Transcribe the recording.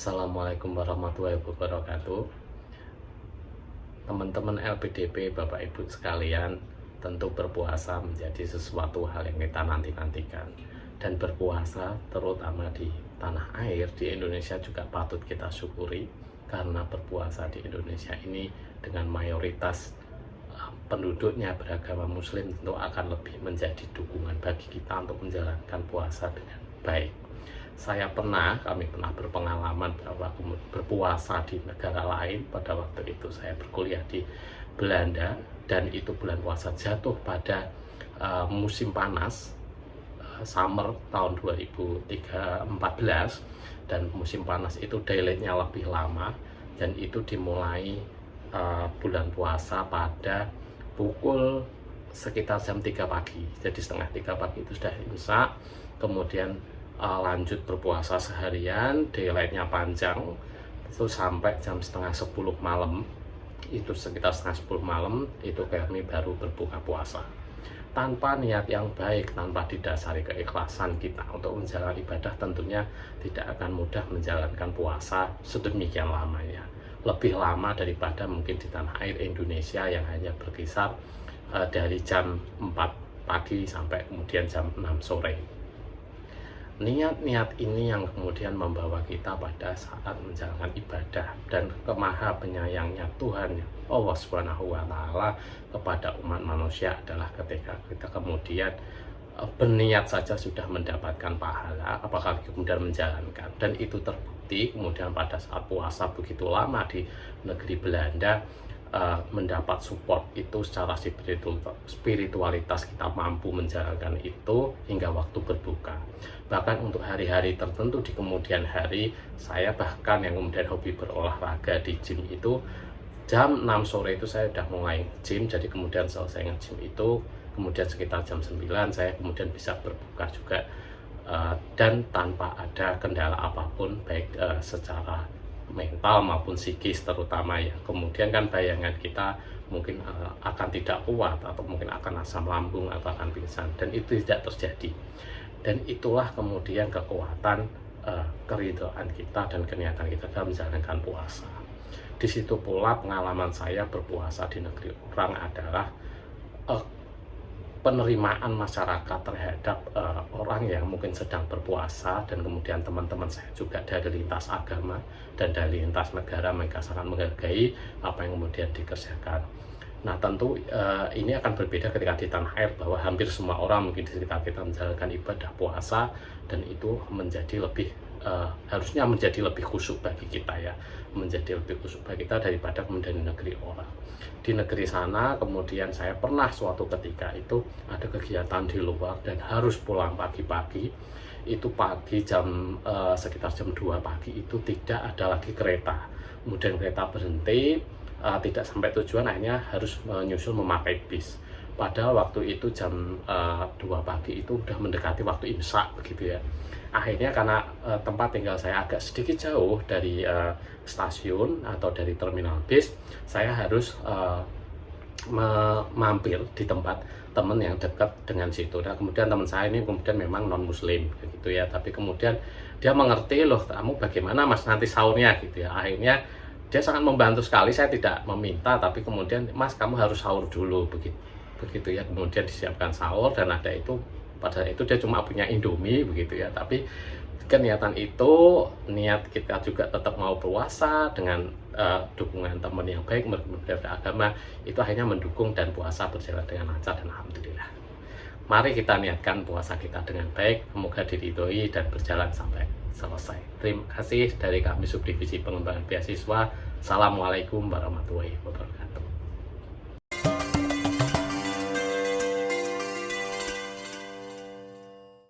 Assalamualaikum warahmatullahi wabarakatuh. Teman-teman LPDP, Bapak Ibu sekalian, tentu berpuasa menjadi sesuatu hal yang kita nanti-nantikan. Dan berpuasa terutama di tanah air, di Indonesia juga patut kita syukuri. Karena berpuasa di Indonesia ini dengan mayoritas penduduknya beragama muslim, tentu akan lebih menjadi dukungan bagi kita untuk menjalankan puasa dengan baik. Kami pernah berpengalaman bahwa berpuasa di negara lain. Pada waktu itu saya berkuliah di Belanda, dan itu bulan puasa jatuh pada musim panas, summer tahun 2014, dan musim panas itu daylightnya lebih lama, dan itu dimulai bulan puasa pada pukul sekitar jam 3 pagi. Jadi setengah 3 pagi itu sudah imsak, kemudian lanjut berpuasa seharian, daylightnya panjang, itu sampai jam setengah 10 malam. Itu sekitar setengah 10 malam itu kami baru berbuka puasa. Tanpa niat yang baik, tanpa didasari keikhlasan kita untuk menjalankan ibadah, tentunya tidak akan mudah menjalankan puasa sedemikian lamanya. Lebih lama daripada mungkin di tanah air Indonesia yang hanya berkisar dari jam 4 pagi sampai kemudian jam 6 sore. Niat-niat ini yang kemudian membawa kita pada saat menjalankan ibadah, dan kemaha penyayangnya Tuhan Allah Subhanahu wa Ta'ala kepada umat manusia adalah ketika kita kemudian berniat saja sudah mendapatkan pahala, apakah kemudian menjalankan. Dan itu terbukti kemudian pada saat puasa begitu lama di negeri Belanda, mendapat support itu secara spiritualitas, kita mampu menjalankan itu hingga waktu berbuka. Bahkan untuk hari-hari tertentu di kemudian hari, saya bahkan yang kemudian hobi berolahraga di gym itu, jam 6 sore itu saya sudah mulai gym. Jadi kemudian selesai nge-gym itu, kemudian sekitar jam 9 saya kemudian bisa berbuka juga, dan tanpa ada kendala apapun, baik secara mental maupun psikis terutama ya. Kemudian kan bayangan kita mungkin akan tidak kuat, atau mungkin akan asam lambung, atau akan pingsan, dan itu tidak terjadi. Dan itulah kemudian kekuatan keridhaan kita dan keniatan kita dalam menjalankan puasa. Di situ pula pengalaman saya berpuasa di negeri orang adalah penerimaan masyarakat terhadap orang yang mungkin sedang berpuasa, dan kemudian teman-teman saya juga dari lintas agama dan dari lintas negara, mereka sangat menghargai apa yang kemudian dikerjakan. Nah tentu ini akan berbeda ketika di tanah air, bahwa hampir semua orang mungkin di sekitar kita menjalankan ibadah puasa, dan itu menjadi lebih harusnya menjadi lebih khusyuk bagi kita ya, menjadi lebih khusyuk bagi kita daripada kemudian di negeri orang. Di negeri sana kemudian saya pernah suatu ketika itu ada kegiatan di luar dan harus pulang pagi-pagi. Itu pagi jam sekitar jam 2 pagi itu tidak ada lagi kereta, kemudian kereta berhenti, tidak sampai tujuan, akhirnya harus menyusul memakai bis. Padahal waktu itu jam 2 pagi itu udah mendekati waktu imsak begitu ya. Akhirnya karena tempat tinggal saya agak sedikit jauh dari stasiun atau dari terminal bis, saya harus mampir di tempat teman yang dekat dengan situ. Nah kemudian teman saya ini kemudian memang non muslim gitu ya, tapi kemudian dia mengerti, loh kamu bagaimana mas nanti sahurnya gitu ya. Akhirnya dia sangat membantu sekali, saya tidak meminta, tapi kemudian mas kamu harus sahur dulu begitu ya. Kemudian disiapkan sahur, dan ada itu, pada itu dia cuma punya Indomie begitu ya, tapi keniatan itu, niat kita juga tetap mau puasa dengan dukungan teman yang baik, berbeda agama, itu akhirnya mendukung dan puasa berjalan dengan lancar, dan alhamdulillah. Mari kita niatkan puasa kita dengan baik, semoga diridhoi dan berjalan sampai selesai. Terima kasih dari kami Subdivisi Pengembangan Beasiswa. Assalamualaikum warahmatullahi wabarakatuh.